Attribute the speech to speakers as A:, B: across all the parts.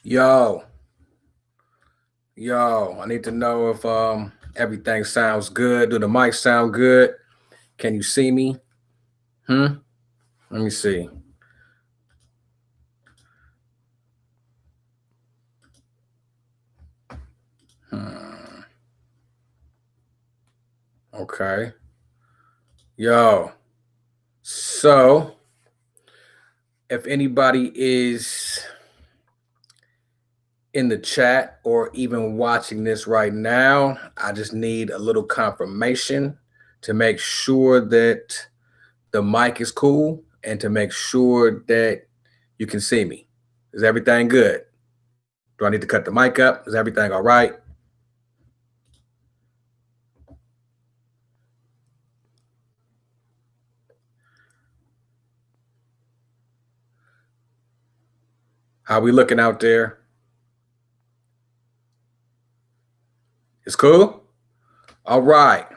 A: Yo, I need to know if everything sounds good. Do the mic sound good? Can you see me? Hmm? Let me see. Hmm. Okay. Yo. So, if anybody is in the chat or even watching this right now, I just need a little confirmation to make sure that the mic is cool and to make sure that you can see me. Is everything good? Do I need to cut the mic up? Is everything all right? How we looking out there? It's cool? All right.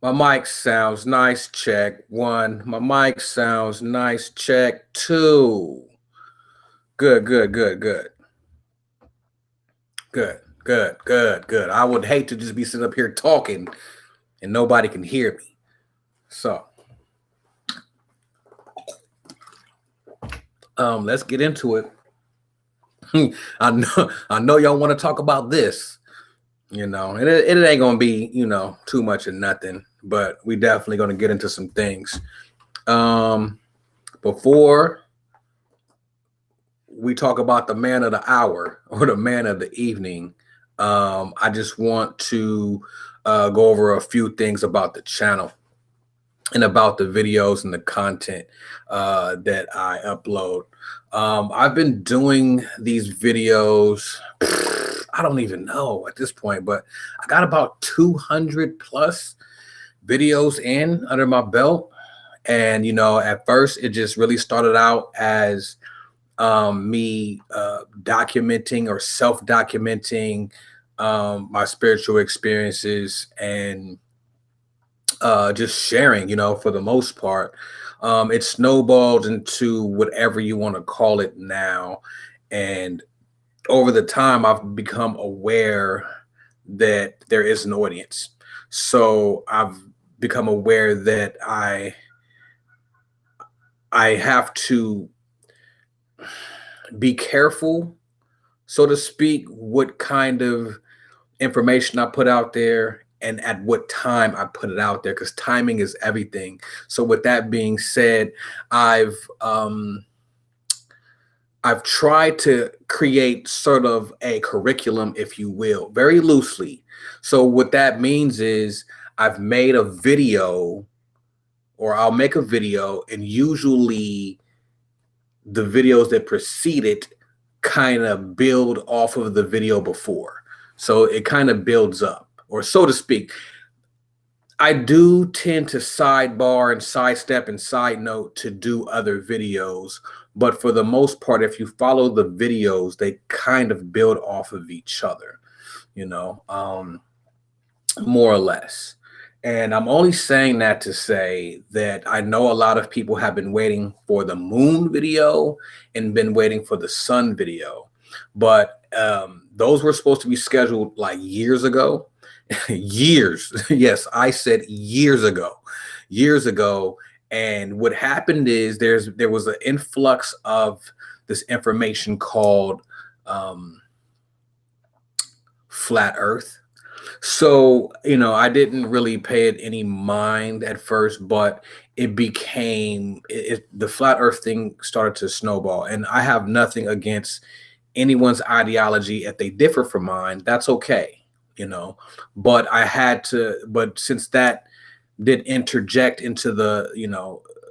A: My mic sounds nice. Check one. My mic sounds nice. Check two. Good, good, good, good. Good, good, good, good. I would hate to just be sitting up here talking and nobody can hear me. So, let's get into it. I know y'all want to talk about this, and it ain't gonna be, too much of nothing, but we definitely gonna get into some things. Um, Before we talk about the man of the hour or the man of the evening, I just want to go over a few things about the channel and about the videos and the content that I upload. I've been doing these videos, I don't even know at this point, but I got about 200 plus videos in under my belt. And, at first it just really started out as me documenting or self documenting my spiritual experiences and just sharing, for the most part. It snowballed into whatever you want to call it now. And over the time, I've become aware that there is an audience. So I've become aware that I have to be careful, so to speak, what kind of information I put out there and at what time I put it out there, because timing is everything. So with that being said, I've um I've tried to create sort of a curriculum, if you will, very loosely. So what that means is I've made a video, or I'll make a video, and usually the videos that precede it kind of build off of the video before. So it kind of builds up, or so to speak. I do tend to sidebar and sidestep and side note to do other videos, but for the most part, if you follow the videos, they kind of build off of each other, you know, um, more or less. And I'm only saying that to say that I know a lot of people have been waiting for the moon video and been waiting for the sun video, but those were supposed to be scheduled like years ago. Years. Yes, I said years ago. And what happened is there was an influx of this information called um, flat Earth. So, I didn't really pay it any mind at first, but it became the flat Earth thing started to snowball. And I have nothing against anyone's ideology. If they differ from mine, that's okay, you know. But but since that did interject into the,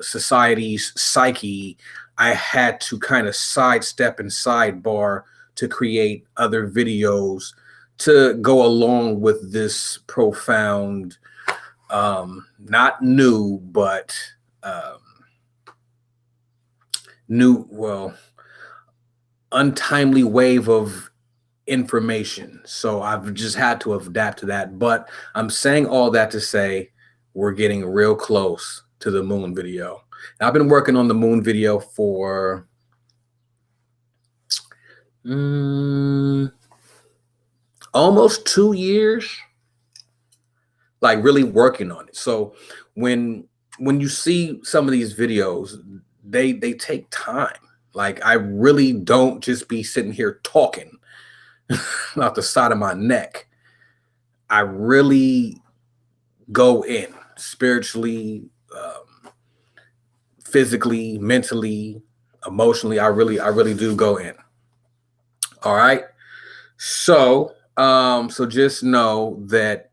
A: society's psyche, I had to kind of sidestep and sidebar to create other videos to go along with this profound, not new, but um, well, untimely wave of information. So I've just had to adapt to that. But I'm saying all that to say we're getting real close to the moon video. Now, I've been working on the moon video for Almost 2 years, like really working on it. So when you see some of these videos, they take time. Like I really don't just be sitting here talking out the side of my neck. I really go in spiritually, physically, mentally, emotionally. I really do go in. All right. So so just know that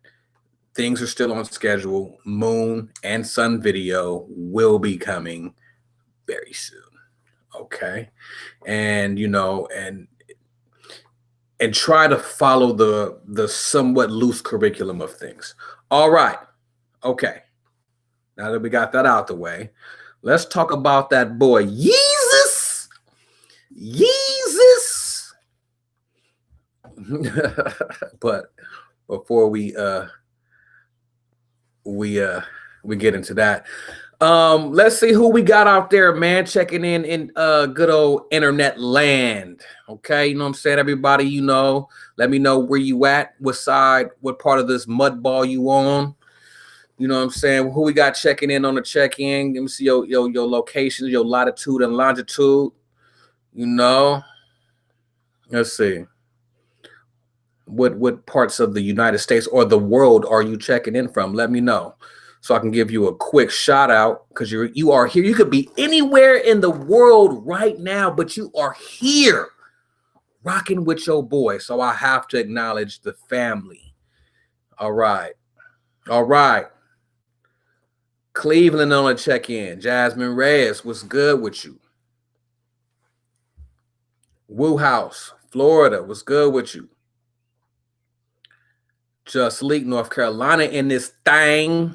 A: things are still on schedule. Moon and sun video will be coming very soon. Okay. And and try to follow the somewhat loose curriculum of things. All right. Okay. Now that we got that out the way, let's talk about that boy Yeezus. Yeezus. But before we get into that, let's see who we got out there, man, checking in good old internet land. Okay, you know what I'm saying? Everybody, let me know where you at, what side, what part of this mud ball you on. You know what I'm saying? Who we got checking in on the check-in? Let me see your location, your latitude and longitude. Let's see. What parts of the United States or the world are you checking in from? Let me know, so I can give you a quick shout out, because you are here. You could be anywhere in the world right now, but you are here rocking with your boy. So I have to acknowledge the family. All right. Cleveland on a check-in. Jasmine Reyes, what's good with you? Woo House, Florida, what's good with you? Just Leak, North Carolina in this thing.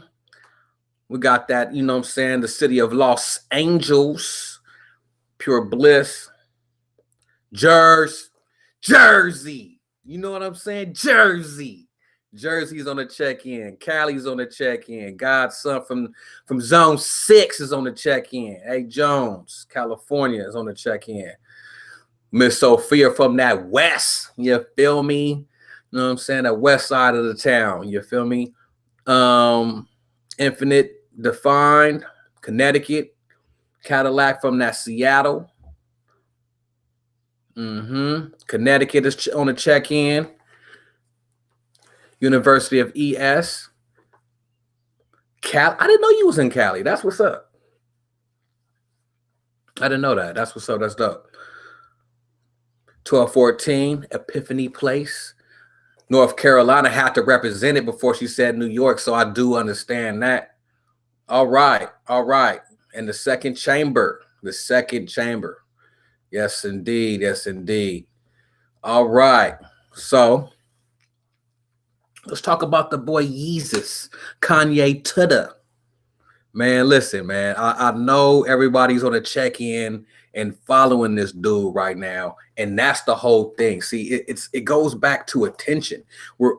A: We got that, you know what I'm saying, the city of Los Angeles, Pure Bliss, Jersey. You know what I'm saying? Jersey's on the check-in. Cali's on the check-in. Godson from Zone 6 is on the check-in. Hey, Jones, California is on the check-in. Miss Sophia from that west. You feel me? You know what I'm saying? That west side of the town. You feel me? Infinite Defined, Connecticut. Cadillac from that Seattle. Connecticut is on the check-in. University of ES. Cali. I didn't know you was in Cali. That's what's up. I didn't know that. That's what's up. That's dope. 1214 Epiphany Place. North Carolina had to represent it before she said New York, so I do understand that. All right. And the second chamber. Yes, indeed. All right. So let's talk about the boy Yeezus, Kanye Tudor. Man, listen, man. I know everybody's on a check-in and following this dude right now, and that's the whole thing. See, it goes back to attention. We're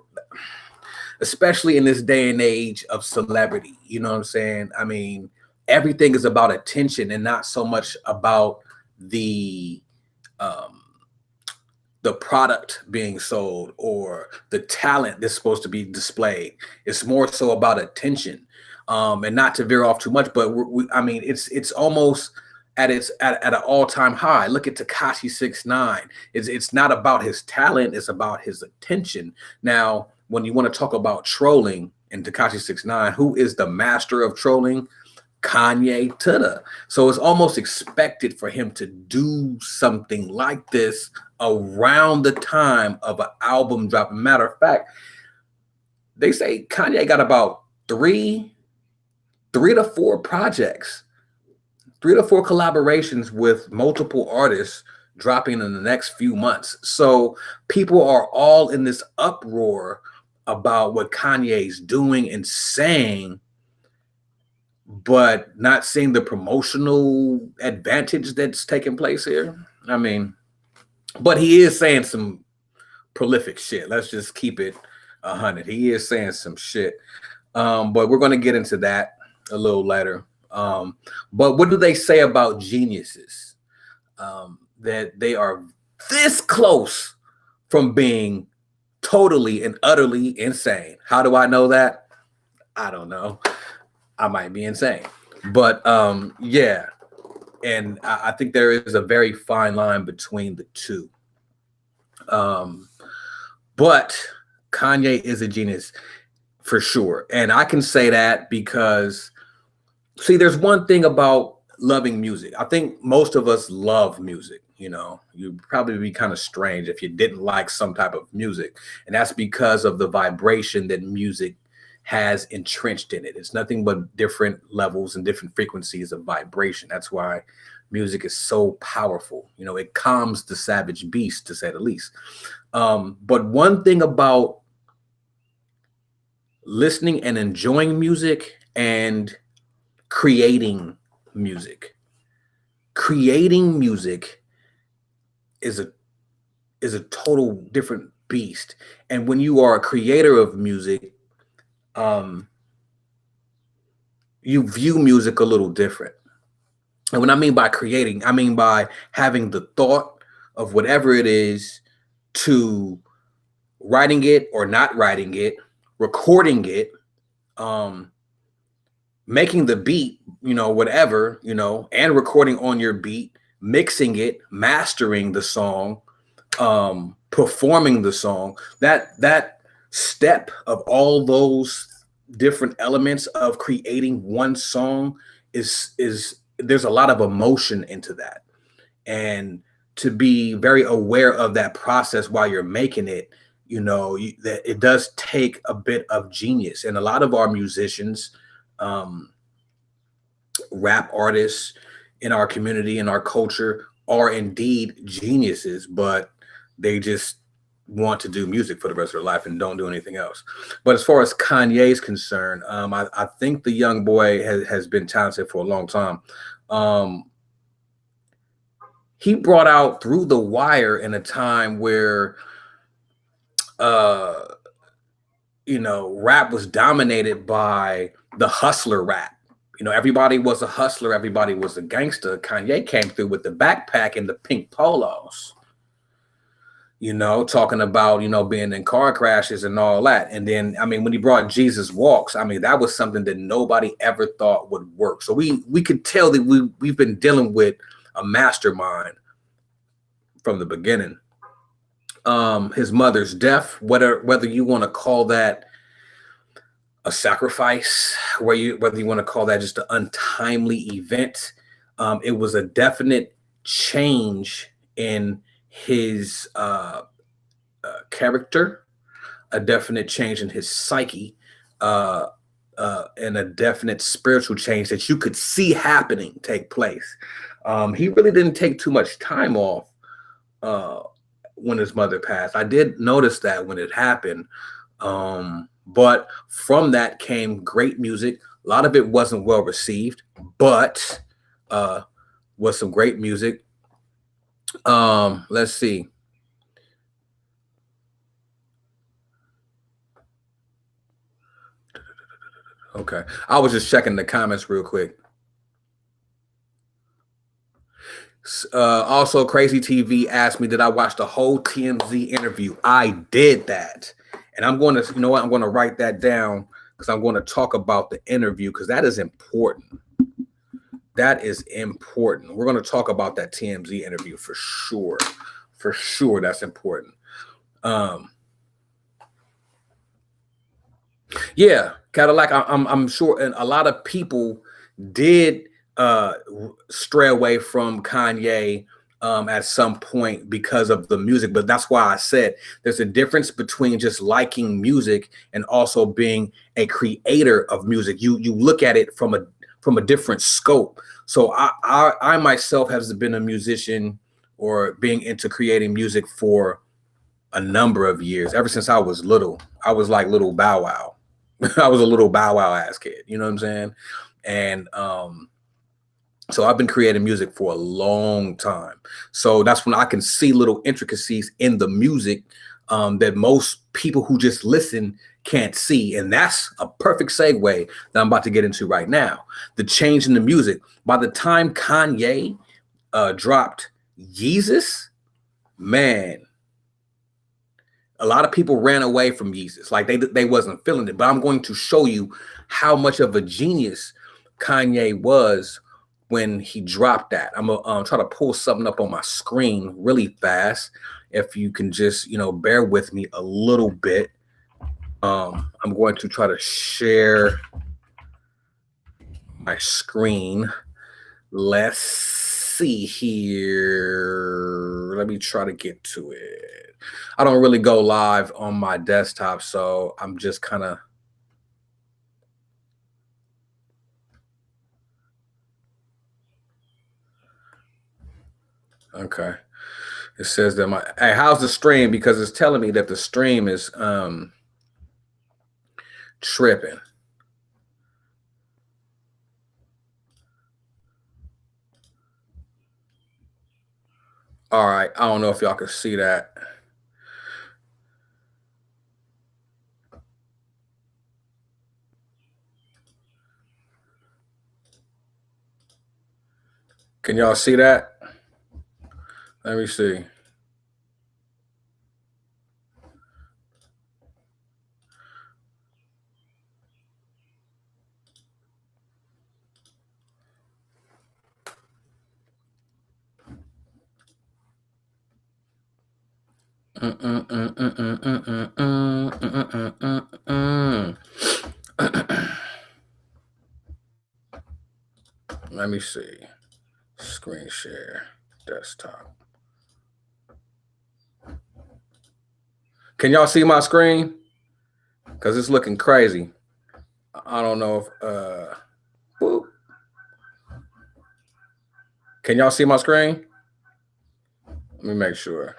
A: especially in this day and age of celebrity. You know what I'm saying? I mean, everything is about attention and not so much about the product being sold or the talent that's supposed to be displayed. It's more so about attention. And not to veer off too much, but I mean, it's almost at an all-time high. Look at Tekashi 6ix9ine. It's not about his talent, it's about his attention. Now, when you want to talk about trolling and Tekashi 6ix9ine, who is the master of trolling? Kanye Tudor. So it's almost expected for him to do something like this around the time of an album drop. Matter of fact, they say Kanye got about three to four projects, 3 to 4 collaborations with multiple artists dropping in the next few months. So people are all in this uproar about what Kanye's doing and saying, but not seeing the promotional advantage that's taking place here. I mean, but he is saying some prolific shit. Let's just keep it 100. He is saying some shit. But we're going to get into that a little later. But what do they say about geniuses? That they are this close from being totally and utterly insane. How do I know that? I don't know. I might be insane. But yeah. And I think there is a very fine line between the two. But Kanye is a genius for sure. And I can say that because, see, there's one thing about loving music. I think most of us love music. You know, you'd probably be kind of strange if you didn't like some type of music. And that's because of the vibration that music has entrenched in it. It's nothing but different levels and different frequencies of vibration. That's why music is so powerful. You know, it calms the savage beast, to say the least. But one thing about listening and enjoying music and creating music is a total different beast. And when you are a creator of music, you view music a little different. And what I mean by creating, I mean by having the thought of whatever it is, to writing it or not writing it, recording it, making the beat, you know, whatever, you know, and recording on your beat, mixing it, mastering the song, performing the song. That step of all those different elements of creating one song is there's a lot of emotion into that. And to be very aware of that process while you're making it, you know, that it does take a bit of genius. And a lot of our musicians, rap artists in our community, in our culture, are indeed geniuses, but they just want to do music for the rest of their life and don't do anything else. But as far as Kanye's concerned, I think the young boy has been talented for a long time. He brought out Through the Wire in a time where, you know, rap was dominated by the hustler rap. You know, everybody was a hustler, everybody was a gangster. Kanye came through with the backpack and the pink polos, you know, talking about, you know, being in car crashes and all that. And then, I mean, when he brought Jesus Walks, I mean, that was something that nobody ever thought would work. So we could tell that we've been dealing with a mastermind from the beginning. His mother's death, whether you want to call that a sacrifice, whether you want to call that just an untimely event, it was a definite change in his character, a definite change in his psyche, and a definite spiritual change that you could see take place. He really didn't take too much time off when his mother passed. I did notice that when it happened. But from that came great music. A lot of it wasn't well received, but was some great music. Let's see. Okay. I was just checking the comments real quick. Also, Crazy TV asked me, did I watch the whole TMZ interview? I did that. And I'm going to, you know what? I'm going to write that down because I'm going to talk about the interview because that is important. That is important. We're going to talk about that TMZ interview for sure. For sure, that's important. Yeah, Cadillac, I'm sure, and a lot of people did stray away from Kanye at some point because of the music. But that's why I said there's a difference between just liking music and also being a creator of music. You look at it from a different scope. So I myself has been a musician or being into creating music for a number of years, ever since I was little. I was like little Bow Wow. I was a little Bow Wow ass kid, you know what I'm saying? And so I've been creating music for a long time. So that's when I can see little intricacies in the music that most people who just listen can't see. And that's a perfect segue that I'm about to get into right now. The change in the music. By the time Kanye dropped Yeezus, man, a lot of people ran away from Yeezus. Like they wasn't feeling it. But I'm going to show you how much of a genius Kanye was when he dropped that. I'm gonna try to pull something up on my screen really fast. If you can just, bear with me a little bit. I'm going to try to share my screen. Let's see here. Let me try to get to it. I don't really go live on my desktop, so I'm just kind of okay. It says that hey, how's the stream? Because it's telling me that the stream is tripping. All right, I don't know if y'all can see that. Can y'all see that? Let me see. Let me see. Screen share, desktop. Can y'all see my screen? Because it's looking crazy. I don't know if whoop. Can y'all see my screen? Let me make sure.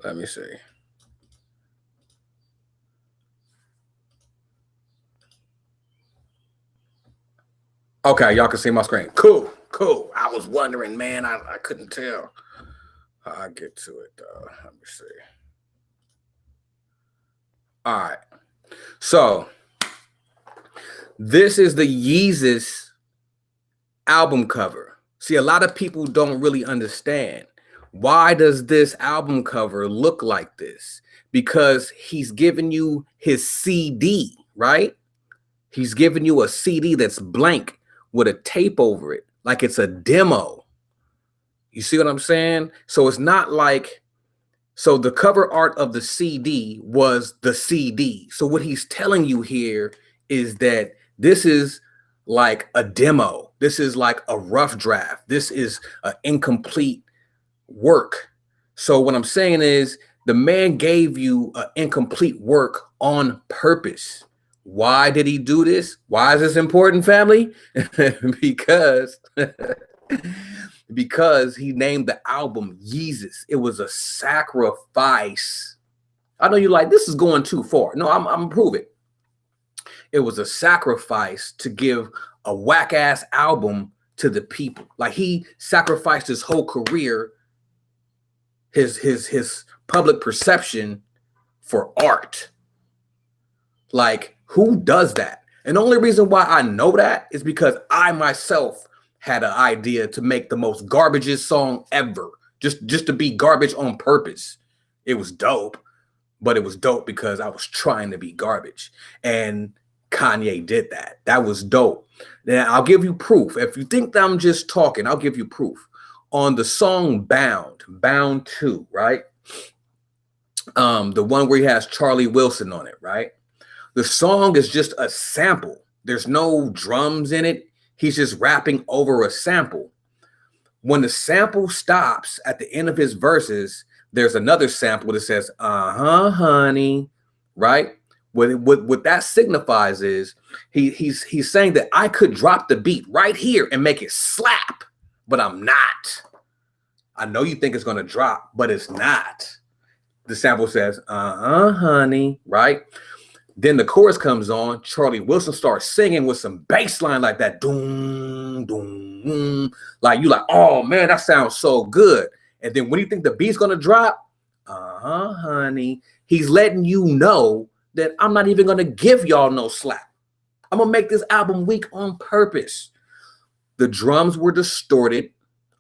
A: Let me see. Okay, y'all can see my screen. Cool. I was wondering, man. I couldn't tell. I'll get to it though. Let me see. All right. So this is the Yeezus album cover. See, a lot of people don't really understand. Why does this album cover look like this? Because he's giving you his CD, right? He's giving you a CD that's blank with a tape over it, like it's a demo. You see what I'm saying? So it's not like, so the cover art of the CD was the CD. So what he's telling you here is that this is like a demo. This is like a rough draft. This is an incomplete work. So what I'm saying is the man gave you an incomplete work on purpose. Why did he do this? Why is this important, family? because he named the album Yeezus. It was a sacrifice. I know you're like, this is going too far. No, I'm gonna prove it. It was a sacrifice to give a whack ass album to the people. Like he sacrificed his whole career, his public perception for art. Like, who does that? And the only reason why I know that is because I myself had an idea to make the most garbageous song ever, just to be garbage on purpose. It was dope, but it was dope because I was trying to be garbage. And Kanye did that. That was dope. Now, I'll give you proof. If you think that I'm just talking, I'll give you proof. On the song Bound 2, right? The one where he has Charlie Wilson on it, right? The song is just a sample. There's no drums in it. He's just rapping over a sample. When the sample stops at the end of his verses, there's another sample that says, honey, right? What that signifies is he's saying that I could drop the beat right here and make it slap, but I'm not. I know you think it's going to drop, but it's not. The sample says, honey, right? Then the chorus comes on. Charlie Wilson starts singing with some bass line like that. Doom, doom, doom. Like you like, oh man, that sounds so good. And then when you think the beat's gonna drop, honey, he's letting you know that I'm not even gonna give y'all no slack. I'm gonna make this album weak on purpose. The drums were distorted.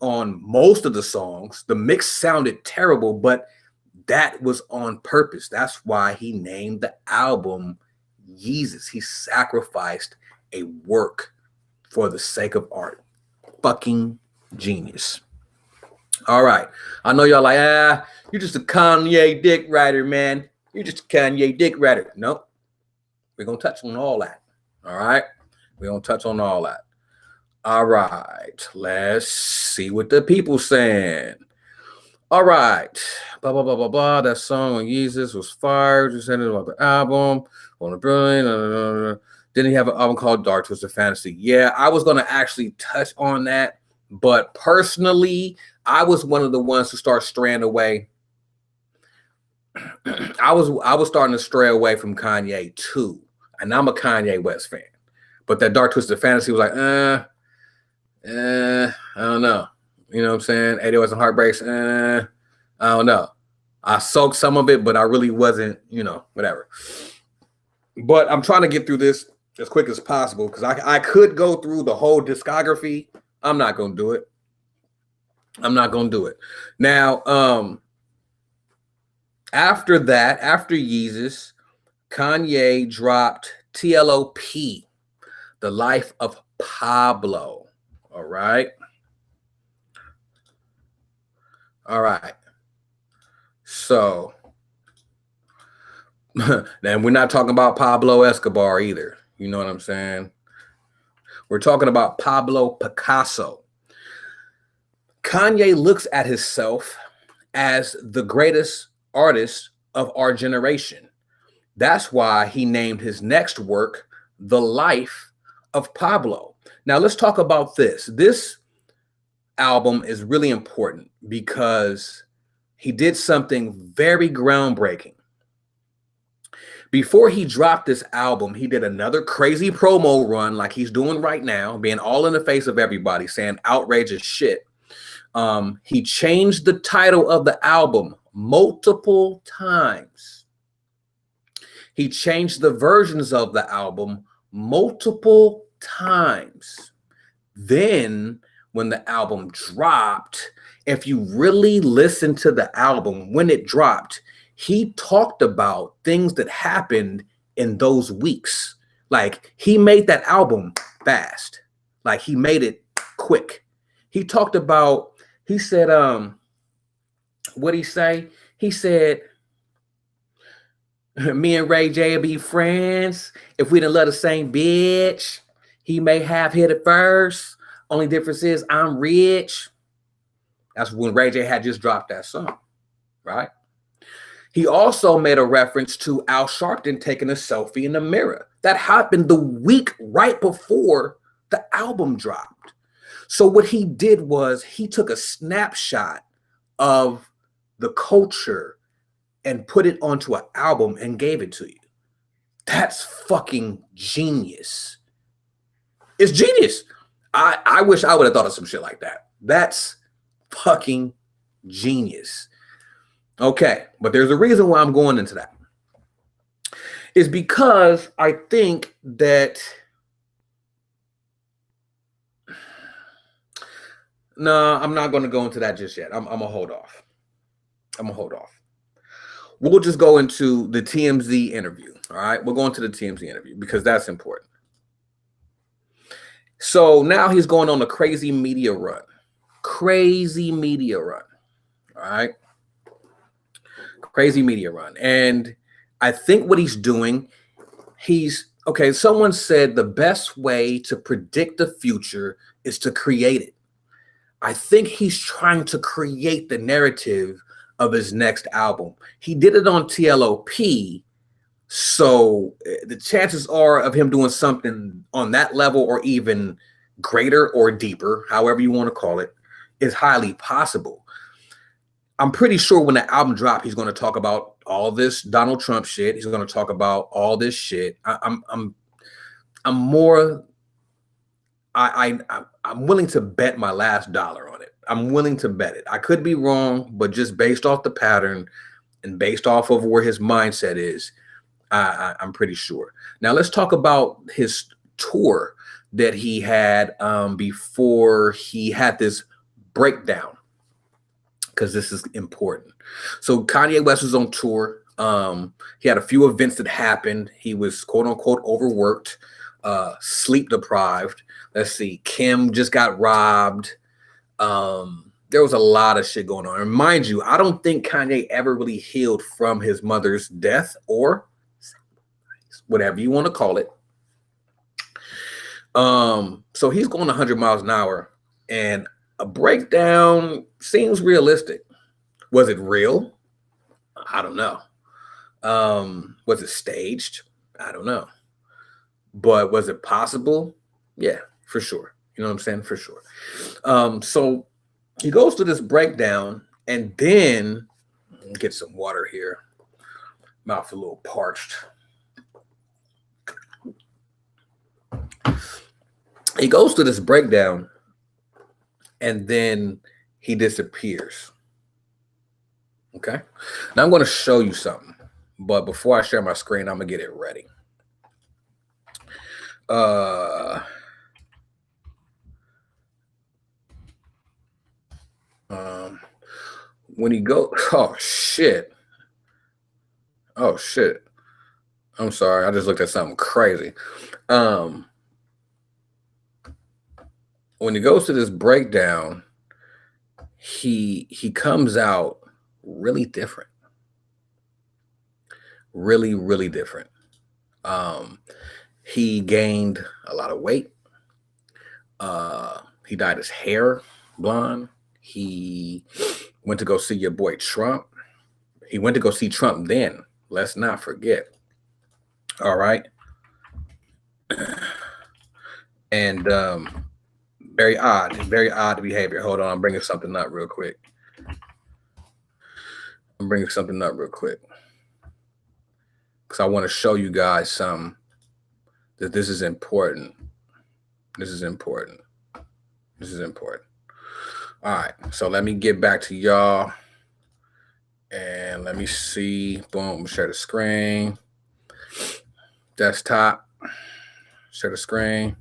A: on most of the songs. The mix sounded terrible, but that was on purpose. That's why he named the album Yeezus. He sacrificed a work for the sake of art. Fucking genius. All right. I know y'all like, you're just a Kanye dick writer, man. You're just a Kanye dick writer. Nope. We're going to touch on all that. All right. We're going to touch on all that. All right. Let's see what the people saying. All right. Blah, blah, blah, blah, blah. That song on Yeezus was fire. Just said it about the album. On the brilliant. Didn't he have an album called Dark Twisted Fantasy? Yeah, I was going to actually touch on that. But personally, I was one of the ones who started straying away. I was starting to stray away from Kanye too. And I'm a Kanye West fan. But that Dark Twisted Fantasy was like, I don't know. You know what I'm saying? 808s and Heartbreaks, I don't know. I soaked some of it, but I really wasn't, whatever. But I'm trying to get through this as quick as possible because I could go through the whole discography. I'm not going to do it. I'm not going to do it. Now, after that, after Yeezus, Kanye dropped TLOP, The Life of Pablo. All right. All right. So, then we're not talking about Pablo Escobar either. You know what I'm saying? We're talking about Pablo Picasso. Kanye looks at himself as the greatest artist of our generation. That's why he named his next work, The Life of Pablo. Now, let's talk about this. This album is really important because he did something very groundbreaking. Before he dropped this album, he did another crazy promo run like he's doing right now, being all in the face of everybody, saying outrageous shit. He changed the title of the album multiple times. He changed the versions of the album multiple times. Then, when the album dropped, if you really listen to the album when it dropped, he talked about things that happened in those weeks. Like, he made that album fast. Like, he made it quick. He talked about, he said, what'd he say? He said, me and Ray J will be friends. If we didn't love the same bitch, he may have hit it first. Only difference is I'm rich. That's when Ray J had just dropped that song, right? He also made a reference to Al Sharpton taking a selfie in the mirror. That happened the week right before the album dropped. So what he did was he took a snapshot of the culture and put it onto an album and gave it to you. That's fucking genius. It's genius. I wish I would have thought of some shit like that. That's fucking genius. Okay, but there's a reason why I'm going into that. It's because I think that no, I'm not going to go into that just yet. I'm gonna hold off. We'll just go into the TMZ interview. All right, we'll go into the TMZ interview because that's important. So now he's going on a crazy media run. Crazy media run. All right. Crazy media run. And I think what he's doing, okay, someone said the best way to predict the future is to create it. I think he's trying to create the narrative of his next album. He did it on TLOP. So the chances are of him doing something on that level or even greater or deeper, however you want to call it, is highly possible. I'm pretty sure when the album drops, he's going to talk about all this Donald Trump shit. He's going to talk about all this shit. I'm willing to bet my last dollar on it. I'm willing to bet it. I could be wrong, but just based off the pattern and based off of where his mindset is, I'm pretty sure. Now let's talk about his tour that he had before he had this breakdown, because this is important. So Kanye West was on tour. He had a few events that happened. He was quote unquote overworked, sleep deprived. Let's see, Kim just got robbed. There was a lot of shit going on. And mind you, I don't think Kanye ever really healed from his mother's death, or whatever you want to call it. So he's going 100 miles an hour, and a breakdown seems realistic. Was it real? I don't know. Was it staged? I don't know. But was it possible? Yeah, for sure. You know what I'm saying? For sure. So he goes through this breakdown, and then get some water here. Mouth a little parched. He goes through this breakdown, and then he disappears. Okay. Now I'm going to show you something, but before I share my screen, I'm going to get it ready. When he go, oh shit. I'm sorry. I just looked at something crazy. When he goes to this breakdown, he comes out really different. Really, really different. He gained a lot of weight. He dyed his hair blonde. He went to go see your boy Trump. He went to go see Trump then. Let's not forget. All right. And very odd behavior. Hold on, I'm bringing something up real quick. Because I want to show you guys some that this is important. This is important. All right, so let me get back to y'all. And let me see. Boom, share the screen. Desktop. Share the screen.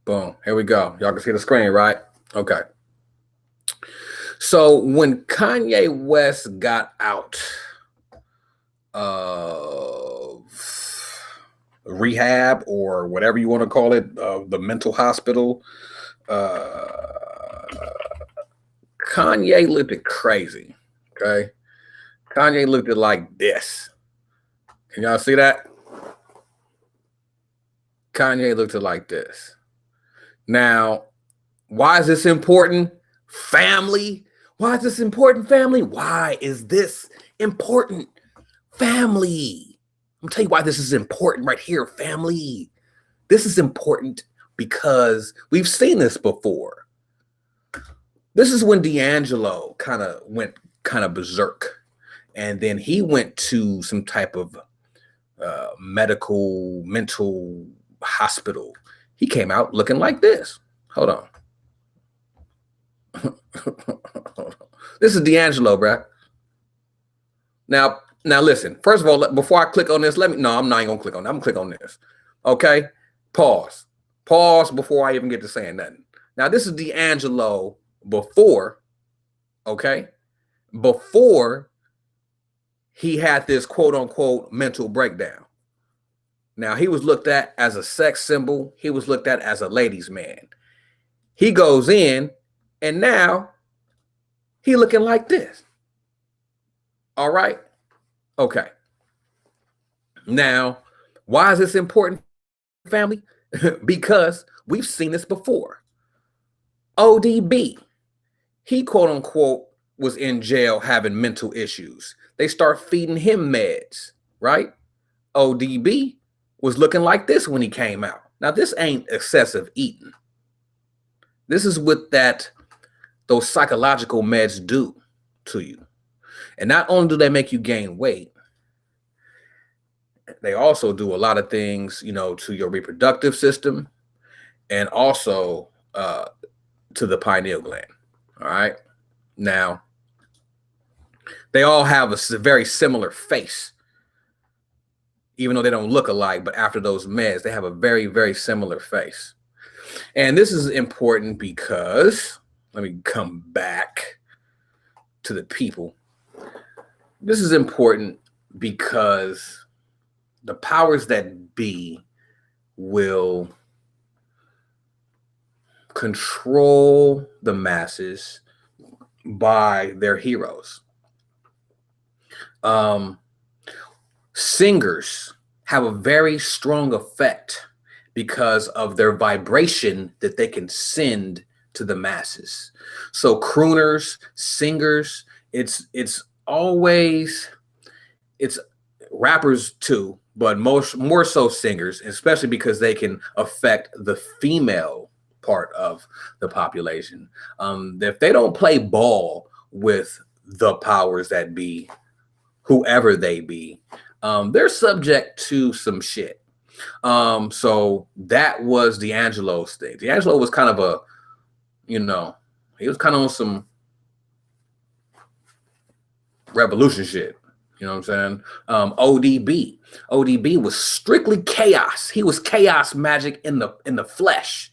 A: Boom, here we go. Y'all can see the screen, right? Okay. So when Kanye West got out of rehab, or whatever you want to call it, the mental hospital, Kanye looked at crazy. Okay. Kanye looked at like this. Can y'all see that? Kanye looked at like this. Now, why is this important? Family. Why is this important, family? Why is this important, family? I'm gonna tell you why this is important right here, family. This is important because we've seen this before. This is when D'Angelo kind of went berserk. And then he went to some type of mental hospital. He came out looking like this. Hold on. This is D'Angelo, bruh. Now listen. First of all, before I click on this, I'm not even gonna click on that. I'm gonna click on this. Okay. Pause before I even get to saying nothing. Now, this is D'Angelo before, okay? Before he had this quote unquote mental breakdown. Now, he was looked at as a sex symbol. He was looked at as a ladies' man. He goes in, and now he looking like this. All right? Okay. Now, why is this important, family? Because we've seen this before. ODB, he quote unquote was in jail having mental issues. They start feeding him meds, right? ODB was looking like this when he came out. Now, this ain't excessive eating. This is what those psychological meds do to you. And not only do they make you gain weight, they also do a lot of things, to your reproductive system, and also to the pineal gland. All right. Now, they all have a very similar face, even though they don't look alike. But after those meds, they have a very, very similar face. And this is important because Let me come back to the people. This is important because the powers that be will control the masses by their heroes. Singers have a very strong effect because of their vibration that they can send to the masses. So crooners, singers, it's always it's rappers too, but more so singers, especially because they can affect the female part of the population. If they don't play ball with the powers that be, whoever they be, they're subject to some shit. So that was D'Angelo's thing. D'Angelo was kind of a, he was kind of on some revolution shit. You know what I'm saying? ODB was strictly chaos. He was chaos magic in the flesh.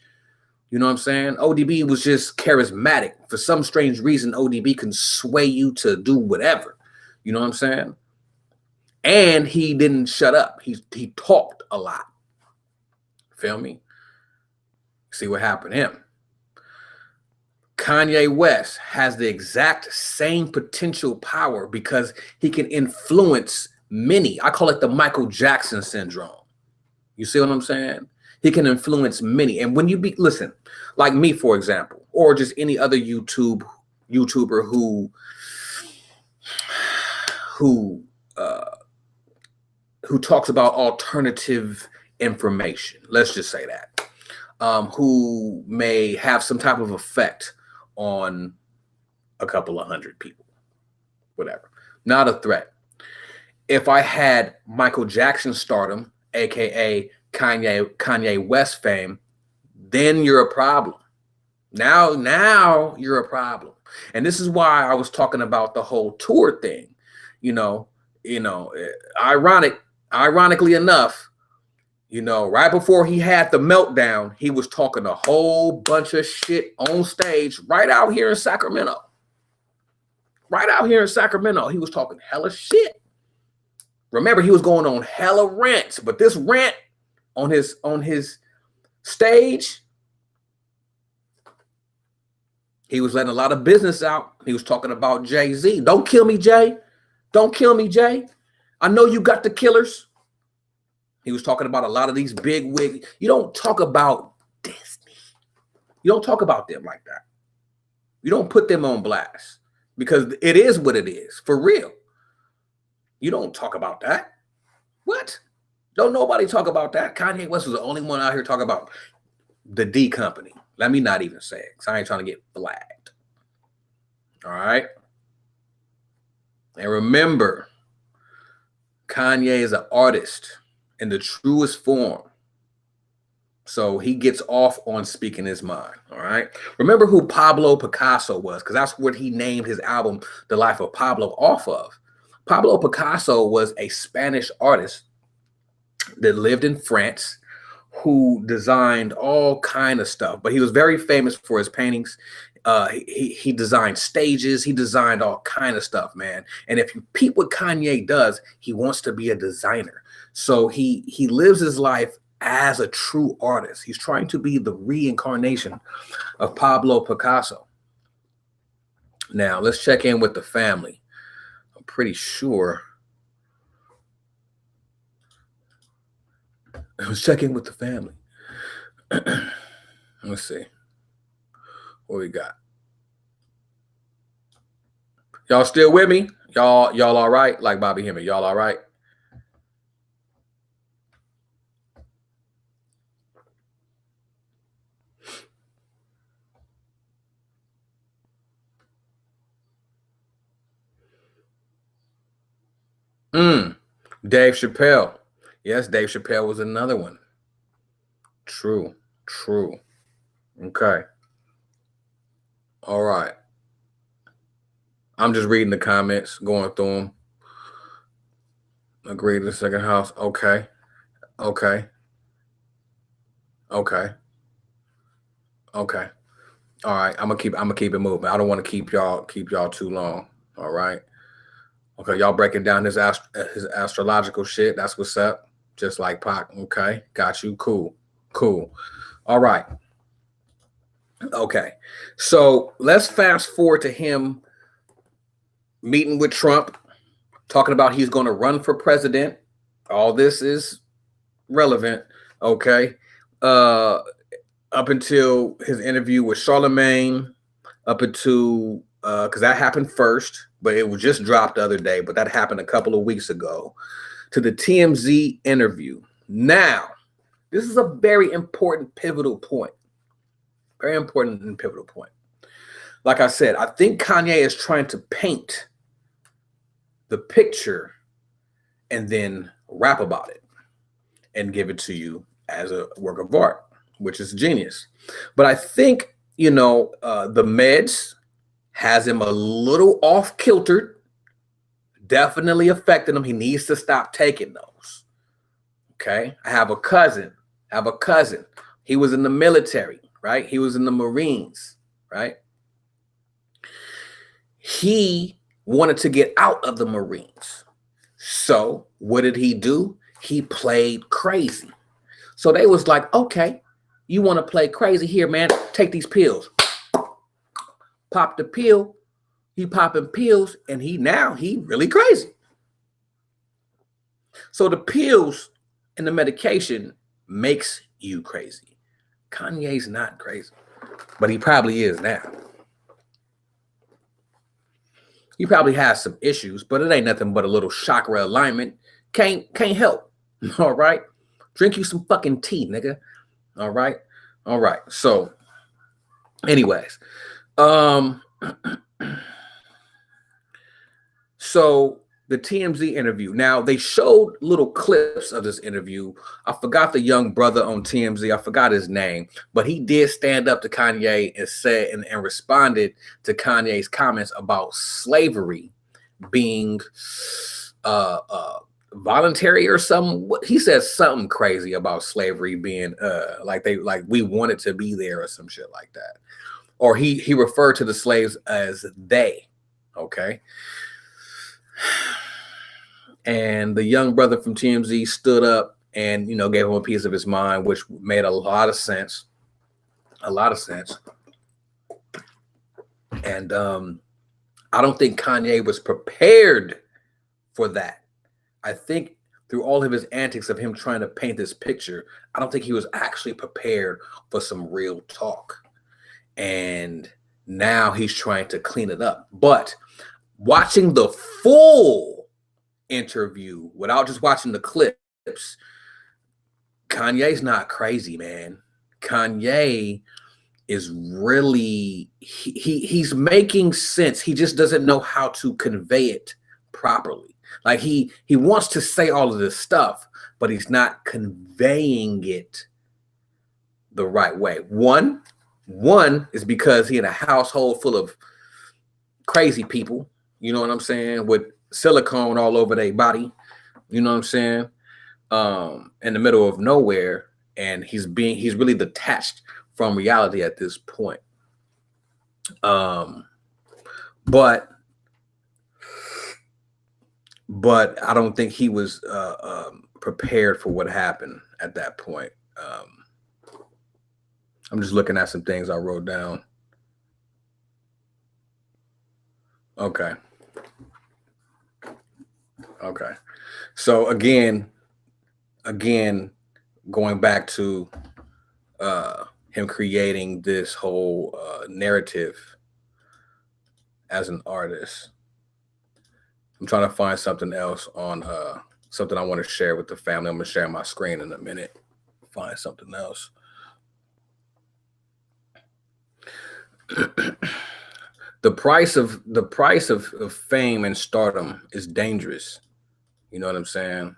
A: You know what I'm saying? ODB was just charismatic. For some strange reason, ODB can sway you to do whatever. You know what I'm saying? And he didn't shut up. He talked a lot. Feel me? See what happened to him. Kanye West has the exact same potential power because he can influence many. I call it the Michael Jackson syndrome. You see what I'm saying? He can influence many. And when you listen, like me, for example, or just any other YouTuber who talks about alternative information, let's just say that, who may have some type of effect on a couple of hundred people, whatever, not a threat. If I had Michael Jackson stardom, aka Kanye West fame, then you're a problem. Now you're a problem. And this is why I was talking about the whole tour thing. Ironically enough, right before he had the meltdown, he was talking a whole bunch of shit on stage right out here in Sacramento. He was talking hella shit. Remember, he was going on hella rants, but this rant on his stage, he was letting a lot of business out. He was talking about Jay-Z. Don't kill me, Jay. Don't kill me, Jay. I know you got the killers. He was talking about a lot of these big wigs. You don't talk about Disney. You don't talk about them like that. You don't put them on blast because it is what it is, for real. You don't talk about that. What? Don't nobody talk about that. Kanye West was the only one out here talking about the D Company. Let me not even say it because I ain't trying to get flagged. All right? And remember, Kanye is an artist in the truest form. So he gets off on speaking his mind. All right. Remember who Pablo Picasso was, because that's what he named his album, The Life of Pablo, off of. Pablo Picasso was a Spanish artist that lived in France who designed all kind of stuff, but he was very famous for his paintings. He designed stages. He designed all kind of stuff, man. And if you peep what Kanye does, he wants to be a designer. So he lives his life as a true artist. He's trying to be the reincarnation of Pablo Picasso. Now, let's check in with the family. I'm pretty sure. Let's check in with the family. Let's see. What we got? Y'all still with me? Y'all all right? Like Bobby Hemming, y'all all right? Dave Chappelle. Yes, Dave Chappelle was another one. True. Okay. All right. I'm just reading the comments, going through them. Agree to the second house. Okay. All right, I'm gonna keep it moving. I don't want to keep y'all too long. All right. Okay, y'all breaking down his astrological shit. That's what's up. Just like Pac. Okay, got you. Cool, cool. All right. Okay, so let's fast forward to him meeting with Trump, talking about he's going to run for president. All this is relevant. Okay, uh, up until his interview with Charlemagne, up until because that happened first, but it was just dropped the other day. But that happened a couple of weeks ago. To the TMZ interview. Now, this is a very important pivotal point. Very important and pivotal point. Like I said, I think Kanye is trying to paint the picture and then rap about it and give it to you as a work of art, which is genius. But I think, the meds has him a little off kiltered, definitely affecting him. He needs to stop taking those. Okay. I have a cousin. He was in the military, right? He was in the Marines, right? He wanted to get out of the Marines. So what did he do? He played crazy. So they was like, okay, you want to play crazy? Here, man, take these pills. Pop the pill. He popping pills, and he really crazy. So the pills and the medication makes you crazy. Kanye's not crazy, but he probably is now. He probably has some issues, but it ain't nothing but a little chakra alignment. Can't help. All right. Drink you some fucking tea, nigga. All right. All right. So, anyways, so the TMZ interview. Now they showed little clips of this interview. I forgot the young brother on TMZ. I forgot his name, but he did stand up to Kanye and said and responded to Kanye's comments about slavery being voluntary or something. He says something crazy about slavery being like we wanted to be there or some shit like that. Or he referred to the slaves as they. Okay. And the young brother from TMZ stood up and, gave him a piece of his mind, which made a lot of sense. And I don't think Kanye was prepared for that. I think through all of his antics of him trying to paint this picture, I don't think he was actually prepared for some real talk. And now he's trying to clean it up. But watching the full interview without just watching the clips, Kanye's not crazy, man. Kanye is really he's making sense. He just doesn't know how to convey it properly. Like he wants to say all of this stuff, but he's not conveying it the right way. One is because he in a household full of crazy people, you know what I'm saying, with silicone all over their body, you know what I'm saying, in the middle of nowhere, and he's really detached from reality at this point. But I don't think he was prepared for what happened at that point. I'm just looking at some things I wrote down. Okay. So again, going back to him creating this whole narrative as an artist. I'm trying to find something else on something I want to share with the family. I'm gonna share my screen in a minute. Find something else. The price of fame and stardom is dangerous. You know what I'm saying?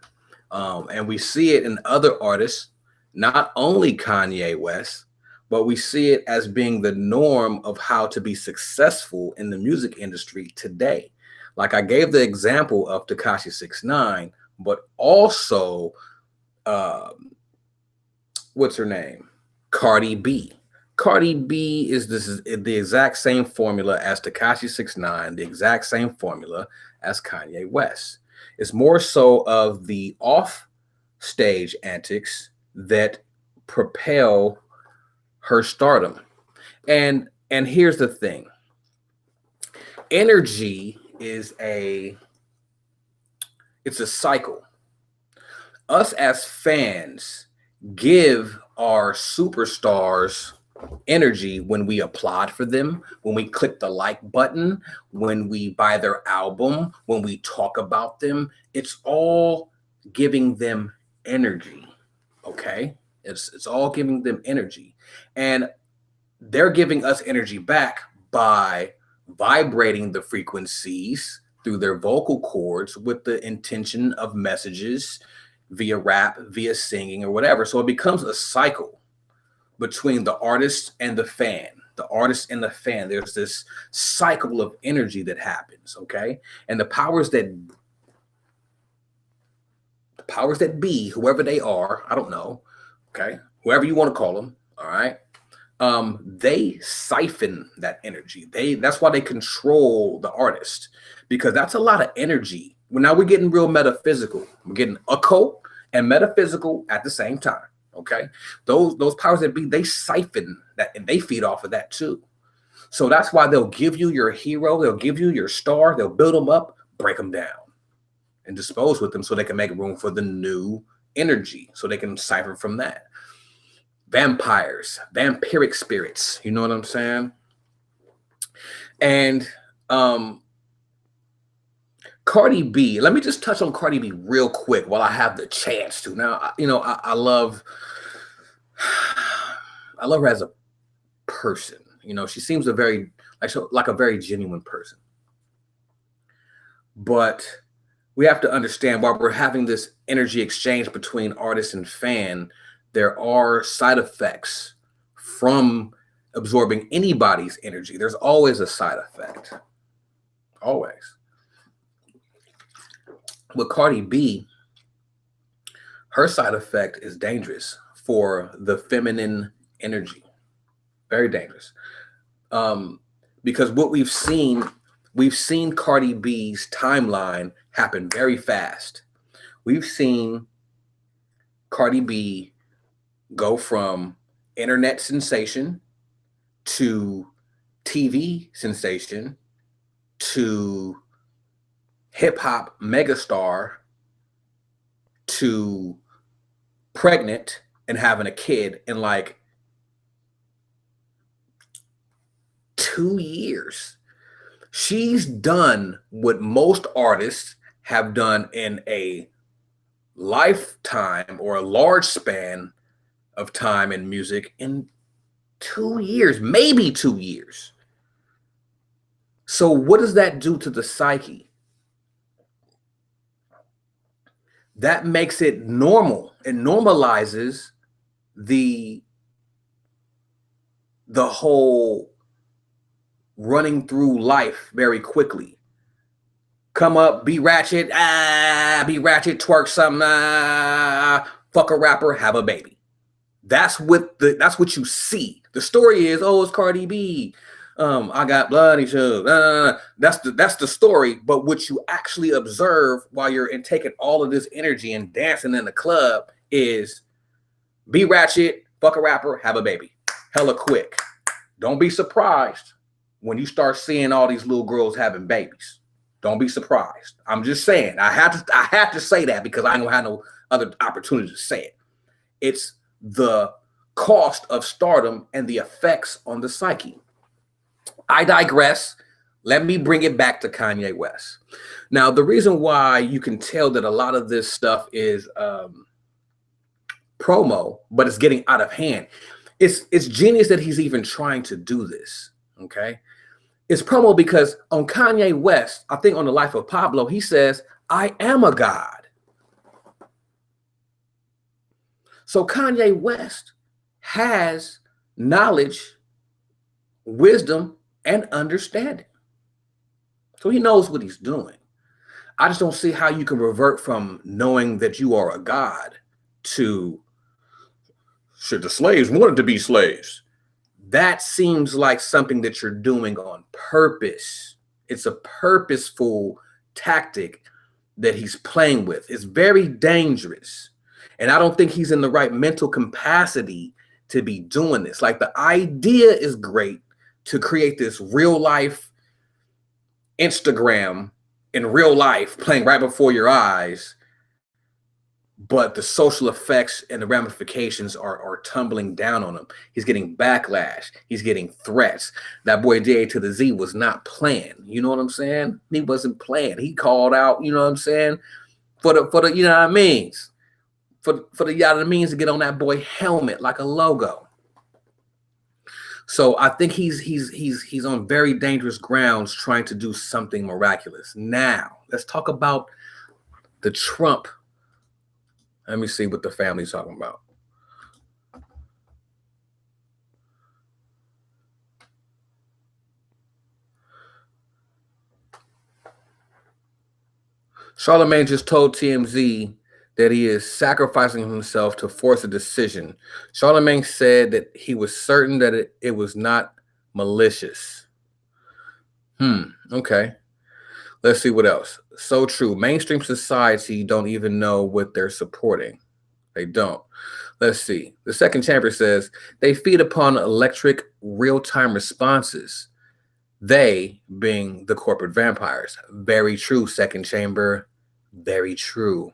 A: And we see it in other artists, not only Kanye West, but we see it as being the norm of how to be successful in the music industry today. Like I gave the example of Tekashi 6ix9ine, but also what's her name? Cardi B. Cardi B is the exact same formula as Tekashi 6ix9ine, the exact same formula as Kanye West. It's more so of the off stage antics that propel her stardom. And here's the thing. Energy is it's a cycle. Us as fans give our superstars energy when we applaud for them, when we click the like button, when we buy their album, when we talk about them. It's all giving them energy. Okay? It's all giving them energy. And they're giving us energy back by vibrating the frequencies through their vocal cords with the intention of messages via rap, via singing, or whatever. So it becomes a cycle between the artist and the fan. The artist and the fan. There's this cycle of energy that happens, okay? And the powers that be, whoever they are, I don't know, okay? Whoever you want to call them, all right? They siphon that energy. That's why they control the artist, because that's a lot of energy. Well, now we're getting real metaphysical. We're getting occult and metaphysical at the same time. Okay, those powers that be, they siphon that and they feed off of that too. So that's why they'll give you your hero, they'll give you your star, they'll build them up, break them down, and dispose with them so they can make room for the new energy, so they can siphon from that. Vampires, vampiric spirits, you know what I'm saying? And Cardi B, let me just touch on Cardi B real quick while I have the chance to. Now, you know, I love her as a person. You know, she seems like a very genuine person. But we have to understand, while we're having this energy exchange between artist and fan, there are side effects from absorbing anybody's energy. There's always a side effect. Always. With Cardi B, her side effect is dangerous for the feminine energy. Very dangerous. Because what we've seen Cardi B's timeline happen very fast. We've seen Cardi B go from internet sensation to TV sensation to hip hop megastar to pregnant and having a kid in like 2 years. She's done what most artists have done in a lifetime or a large span of time in music in 2 years, maybe 2 years. So what does that do to the psyche? That makes it normal. It normalizes the whole running through life very quickly. Come up, be ratchet, twerk something, fuck a rapper, have a baby. That's what you see. The story is, oh, it's Cardi B. I got bloody shoes. That's the story. But what you actually observe while you're taking all of this energy and dancing in the club is be ratchet, fuck a rapper, have a baby. Hella quick. Don't be surprised when you start seeing all these little girls having babies. Don't be surprised. I'm just saying. I have to say that because I don't have no other opportunity to say it. It's the cost of stardom and the effects on the psyche. I digress. Let me bring it back to Kanye West. Now, the reason why you can tell that a lot of this stuff is promo, but it's getting out of hand. It's genius that he's even trying to do this, okay? It's promo because on Kanye West, I think on The Life of Pablo, he says, I am a god. So Kanye West has knowledge, wisdom, and understanding. So he knows what he's doing. I just don't see how you can revert from knowing that you are a god to should the slaves wanted to be slaves. that seems like something that you're doing on purpose. It's a purposeful tactic that he's playing with. It's very dangerous. And I don't think he's in the right mental capacity to be doing this. Like, the idea is great to create this real life Instagram in real life playing right before your eyes, but the social effects and the ramifications are tumbling down on him. He's getting backlash. He's getting threats. That boy DA to the Z was not playing. You know what I'm saying? He wasn't playing. He called out, you know what I'm saying, for the you know what I mean, for the y'all means to get on that boy helmet like a logo. So I think he's on very dangerous grounds trying to do something miraculous. Now, let's talk about the Trump. Let me see what the family's talking about. Charlemagne just told TMZ that he is sacrificing himself to force a decision. Charlemagne said that he was certain that it was not malicious. Okay. Let's see what else. So true. Mainstream society don't even know what they're supporting. They don't. Let's see. The second chamber says they feed upon electric real-time responses. They being the corporate vampires. Very true, second chamber. Very true.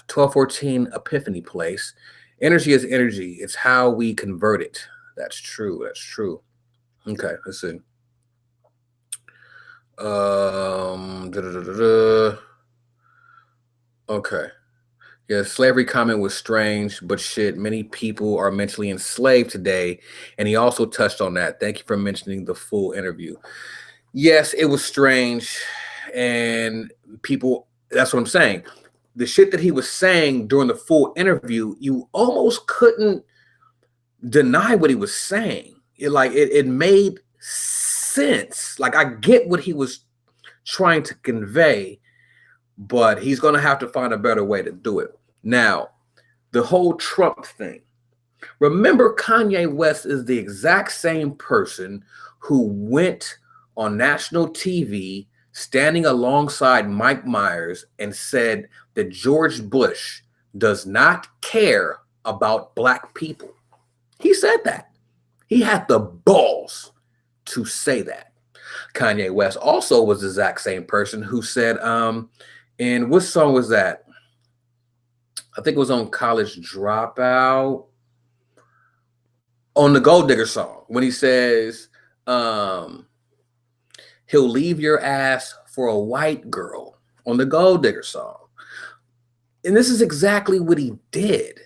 A: 1214 Epiphany Place. Energy is energy. It's how we convert it. That's true. That's true. Okay, let's see. Okay. Yeah, slavery comment was strange, but shit, many people are mentally enslaved today. And he also touched on that. Thank you for mentioning the full interview. Yes, it was strange. And people, that's what I'm saying. The shit that he was saying during the full interview, you almost couldn't deny what he was saying. It made sense. Like, I get what he was trying to convey, but he's going to have to find a better way to do it. Now, the whole Trump thing. Remember, Kanye West is the exact same person who went on national TV standing alongside Mike Myers and said that George Bush does not care about Black people. He said that. He had the balls to say that. Kanye West also was the exact same person who said, and what song was that? I think it was on College Dropout, on the Gold Digger song, when he says, he'll leave your ass for a white girl, on the Gold Digger song. And this is exactly what he did.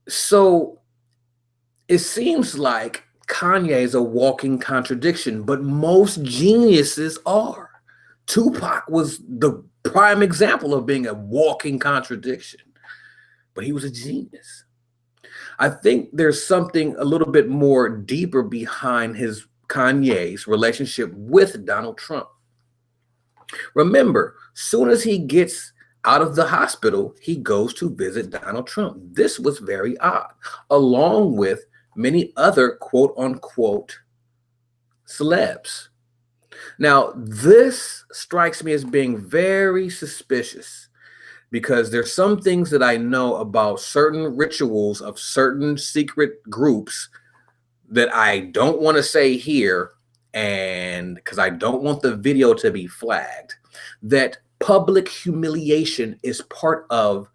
A: So it seems like Kanye is a walking contradiction, but most geniuses are. Tupac was the prime example of being a walking contradiction, but he was a genius. I think there's something a little bit more deeper behind Kanye's relationship with Donald Trump. Remember, soon as he gets out of the hospital, he goes to visit Donald Trump. This was very odd, along with many other quote unquote celebs. Now, this strikes me as being very suspicious because there's some things that I know about certain rituals of certain secret groups that I don't want to say here, and because I don't want the video to be flagged, that public humiliation is part of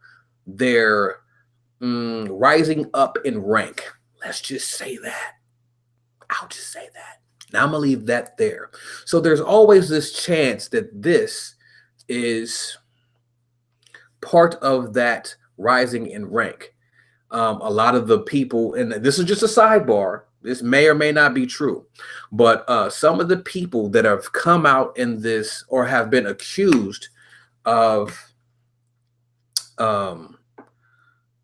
A: their rising up in rank. Let's just say that. I'll just say that. Now I'm going to leave that there. So there's always this chance that this is part of that rising in rank. A lot of the people, and this is just a sidebar, this may or may not be true, but some of the people that have come out in this or have been accused of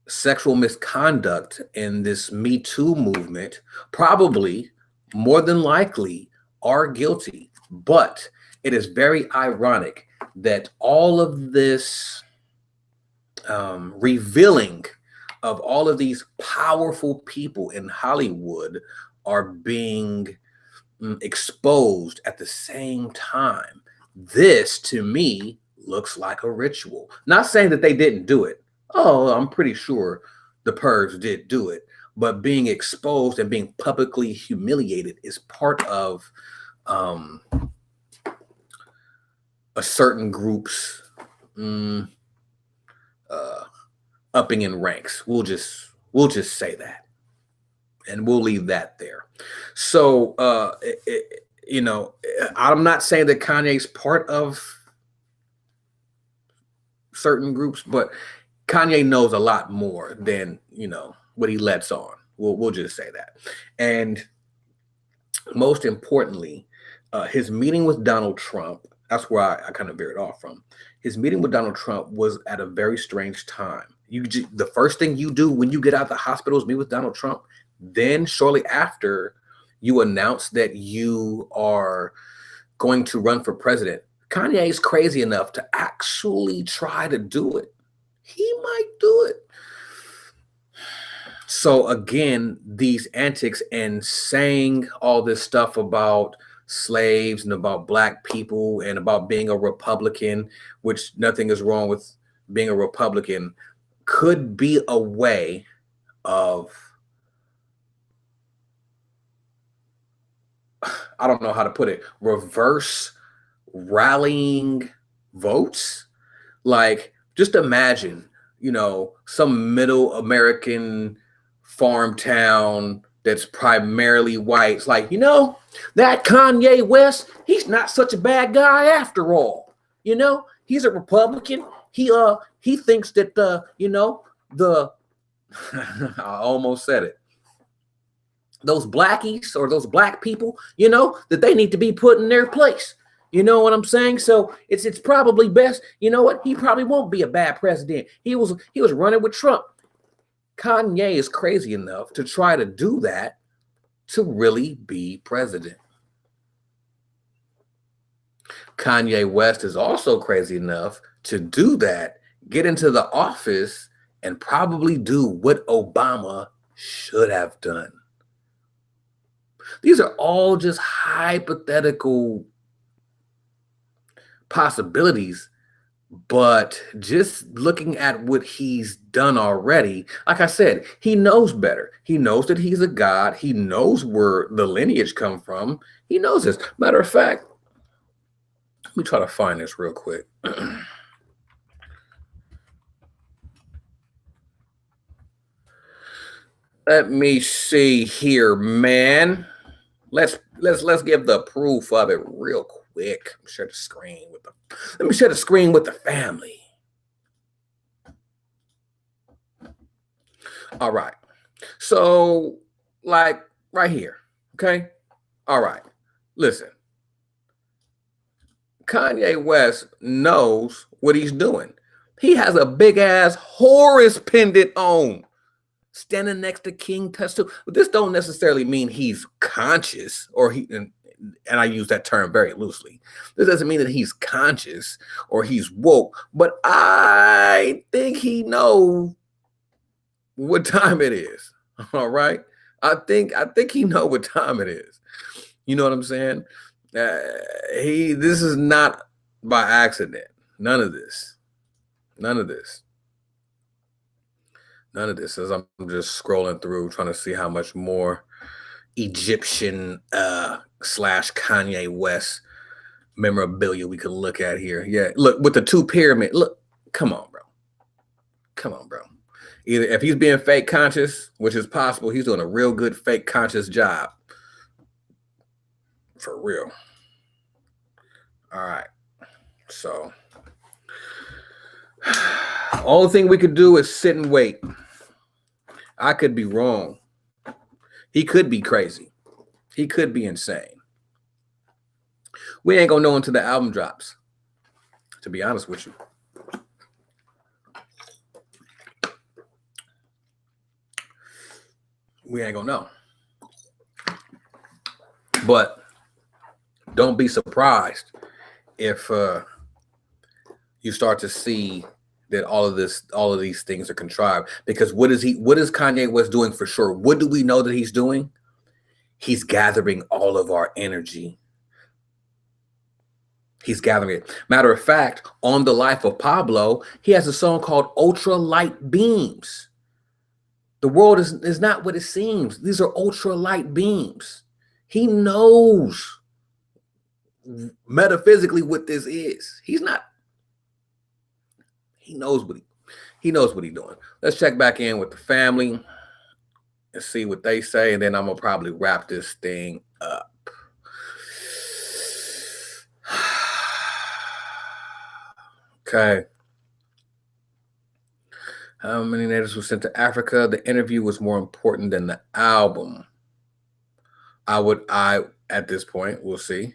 A: sexual misconduct in this Me Too movement probably, more than likely, are guilty. But it is very ironic that all of this revealing of all of these powerful people in Hollywood are being exposed at the same time. This to me looks like a ritual. Not saying that they didn't do it. Oh, I'm pretty sure the Purge did do it, but being exposed and being publicly humiliated is part of um, a certain group's upping in ranks. We'll just say that, and we'll leave that there. So, I'm not saying that Kanye's part of certain groups, but Kanye knows a lot more than what he lets on. We'll just say that. And most importantly, his meeting with Donald Trump. That's where I kind of veered off from. His meeting with Donald Trump was at a very strange time. The first thing you do when you get out of the hospital is meet with Donald Trump. Then shortly after, you announce that you are going to run for president. Kanye is crazy enough to actually try to do it. He might do it. So again, these antics and saying all this stuff about slaves and about black people and about being a Republican, which nothing is wrong with being a Republican, could be a way of, I don't know how to put it, reverse rallying votes. Like, just imagine, some middle American farm town that's primarily white. It's like, that Kanye West, he's not such a bad guy after all. He's a Republican. He thinks that I almost said it. Those blackies or those black people, that they need to be put in their place. You know what I'm saying? So it's probably best. You know what? He probably won't be a bad president. He was running with Trump. Kanye is crazy enough to try to do that to really be president. Kanye West is also crazy enough to do that, get into the office, and probably do what Obama should have done. These are all just hypothetical possibilities, but just looking at what he's done already, like I said, he knows better. He knows that he's a god. He knows where the lineage come from. He knows this. Matter of fact, let me try to find this real quick. Let me see here, man. Let's give the proof of it real quick. Let me share the screen with the family. All right. So, like right here. Okay. All right. Listen. Kanye West knows what he's doing. He has a big ass Horus pendant on, standing next to King Tutsu. But this don't necessarily mean he's conscious, or and I use that term very loosely. This doesn't mean that he's conscious or he's woke, but I think he knows what time it is. All right. I think he knows what time it is. You know what I'm saying? This is not by accident. None of this. As I'm just scrolling through trying to see how much more Egyptian / Kanye West memorabilia we could look at here. Yeah, look, with the two pyramid. Look, come on, bro. Either if he's being fake conscious, which is possible, he's doing a real good fake conscious job. For real. All right. So, only thing we could do is sit and wait. I could be wrong. He could be crazy. He could be insane. We ain't gonna know until the album drops, to be honest with you. We ain't gonna know. But don't be surprised if you start to see that all of these things are contrived. Because what is Kanye West doing for sure? What do we know that he's doing? He's gathering all of our energy. He's gathering it. Matter of fact, on The Life of Pablo, he has a song called Ultra Light Beams. The world is not what it seems. These are ultra light beams. He knows metaphysically what this is. He knows what he's doing. Let's check back in with the family and see what they say, and then I'm gonna probably wrap this thing up. Okay. How many natives were sent to Africa? The interview was more important than the album. I at this point, we'll see.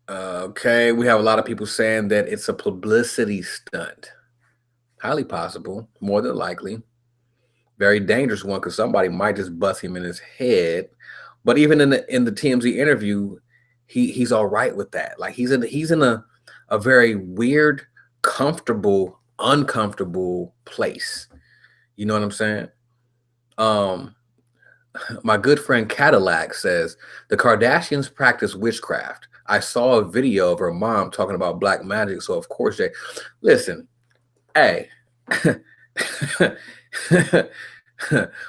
A: Okay, we have a lot of people saying that it's a publicity stunt. Highly possible, more than likely. Very dangerous one, because somebody might just bust him in his head. But even in the TMZ interview, he's all right with that. Like he's in a very weird, comfortable, uncomfortable place. You know what I'm saying? My good friend Cadillac says the Kardashians practice witchcraft. I saw a video of her mom talking about black magic, so of course they listen. Hey,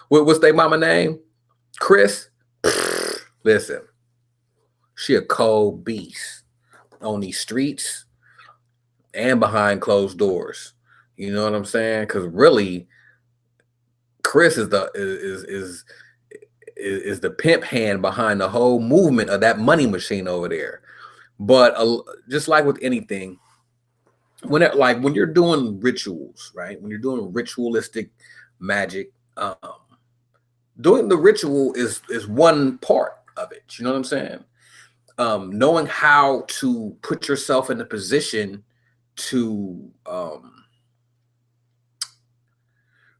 A: what's their mama name? Chris. Listen, she a cold beast on these streets and behind closed doors. You know what I'm saying? Because really, Chris is the pimp hand behind the whole movement of that money machine over there. But just like with anything, when you're doing rituals, right? When you're doing ritualistic magic, doing the ritual is one part of it. You know what I'm saying? Knowing how to put yourself in a position to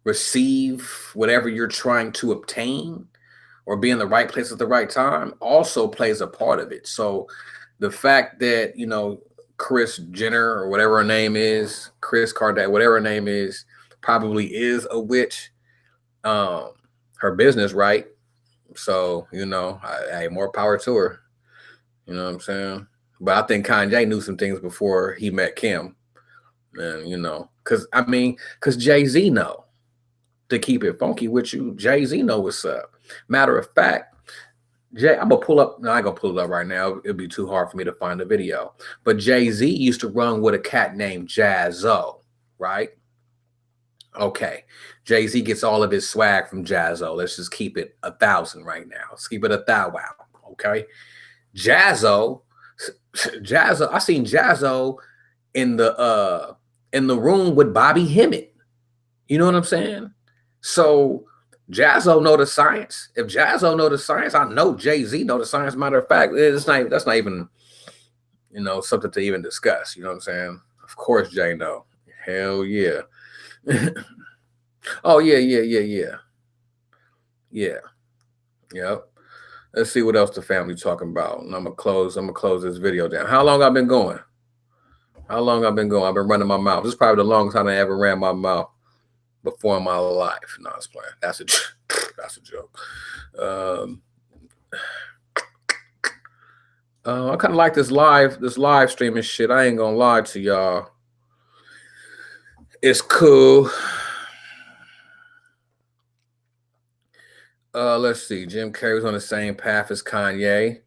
A: receive whatever you're trying to obtain or be in the right place at the right time also plays a part of it. So the fact that, Kris Jenner or whatever her name is, Kris Kardashian, whatever her name is, probably is a witch. Her business, right? So, hey, more power to her. You know what I'm saying? But I think Kanye knew some things before he met Kim. And, because Jay-Z know. To keep it funky with you, Jay-Z know what's up. Matter of fact, I'm gonna pull up. No, I ain't gonna pull it up right now. It'd be too hard for me to find the video. But Jay-Z used to run with a cat named Jaz-O, right? Okay. Jay-Z gets all of his swag from Jaz-O. Let's just keep it 1,000 right now. Let's keep it 1,000. Okay. Jaz-O. I seen Jaz-O in the room with Bobby Hemmett. You know what I'm saying? So Jaz-O know the science. If Jaz-O know the science, I know Jay-Z know the science. Matter of fact, that's not even, something to even discuss. You know what I'm saying? Of course, Jay know. Hell yeah. Oh yeah. Yep. Let's see what else the family talking about. And I'm gonna close this video down. How long I've been going? I've been running my mouth. This is probably the longest time I ever ran my mouth before in my life. No, I was playing. That's a joke. I kind of like this live streaming shit. I ain't gonna lie to y'all. It's cool. Let's see. Jim Carrey was on the same path as Kanye.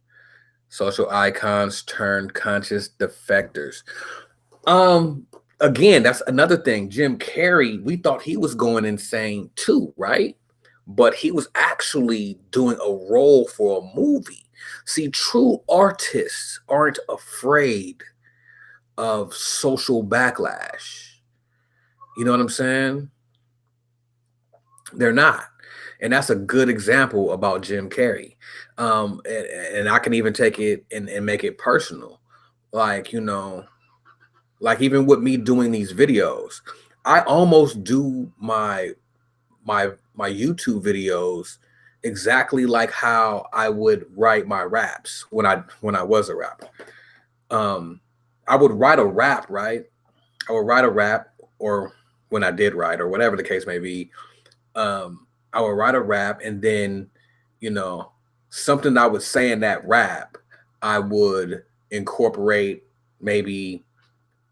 A: Social icons turned conscious defectors. Again, that's another thing. Jim Carrey, we thought he was going insane too, right? But he was actually doing a role for a movie. See, true artists aren't afraid of social backlash. You know what I'm saying? They're not. And that's a good example about Jim Carrey. And I can even take it and make it personal. Like, like even with me doing these videos, I almost do my YouTube videos exactly like how I would write my raps when I was a rapper. um, I would write a rap, right? I would write a rap, or when I did write, or whatever the case may be. I would write a rap, and then, you know, something I would say in that rap, I would incorporate maybe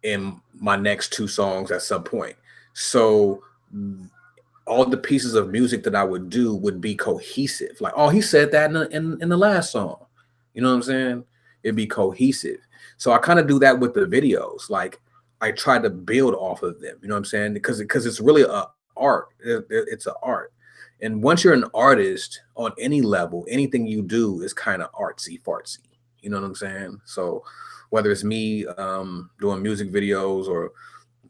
A: in my next two songs at some point. So all the pieces of music that I would do would be cohesive. Like, oh, he said that in the last song. You know what I'm saying? It'd be cohesive. So I kind of do that with the videos. Like, I try to build off of them. You know what I'm saying? Because it's really a art. It's an art. And once you're an artist on any level, anything you do is kind of artsy fartsy. You know what I'm saying? So whether it's me doing music videos, or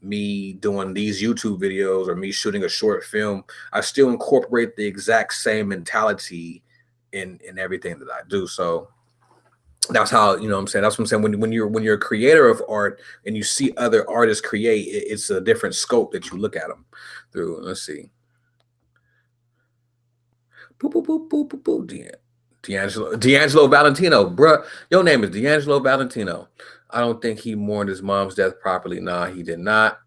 A: me doing these YouTube videos, or me shooting a short film, I still incorporate the exact same mentality in everything that I do. So that's how, you know what I'm saying, that's what I'm saying, when you're a creator of art and you see other artists create, it's a different scope that you look at them through. Let's see. Boop, boop, boop, boop, boop, boop. D'Angelo Valentino, bruh. Your name is D'Angelo Valentino. I don't think he mourned his mom's death properly. Nah, he did not.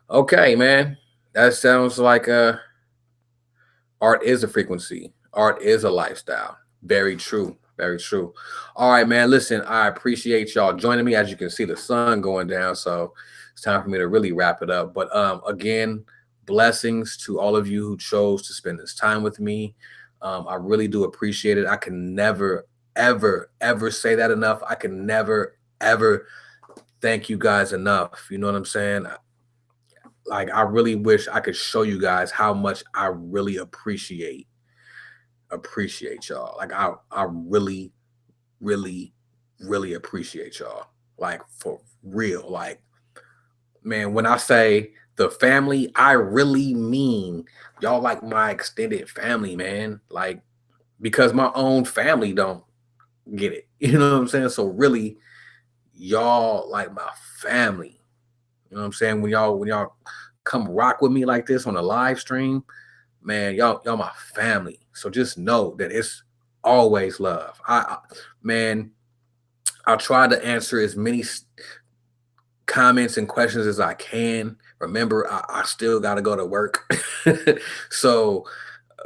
A: Okay, man. That sounds like art is a frequency. Art is a lifestyle. Very true. Very true. All right, man. Listen, I appreciate y'all joining me. As you can see, the sun going down, so it's time for me to really wrap it up. But again, blessings to all of you who chose to spend this time with me. I really do appreciate it. I can never, ever, ever say that enough. I can never, ever thank you guys enough. You know what I'm saying? Like, I really wish I could show you guys how much I really appreciate y'all. Like, I really, really, really appreciate y'all. Like, for real. Like, man, when I say the family, I really mean y'all like my extended family, man. Like, because my own family don't get it. You know what I'm saying? So really, y'all like my family. You know what I'm saying? When y'all come rock with me like this on a live stream, man, y'all my family. So just know that it's always love. Man, I'll try to answer as many comments and questions as I can. Remember, I still got to go to work. So,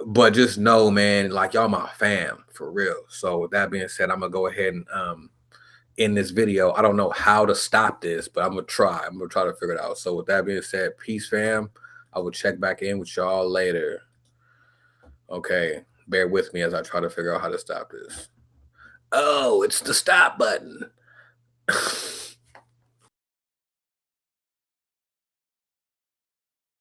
A: but just know, man, like, y'all my fam for real. So with that being said, I'm gonna go ahead and end this video. I don't know how to stop this, but I'm gonna try. I'm gonna try to figure it out. So with that being said, peace, fam. I will check back in with y'all later. Okay, bear with me as I try to figure out how to stop this. Oh, it's the stop button.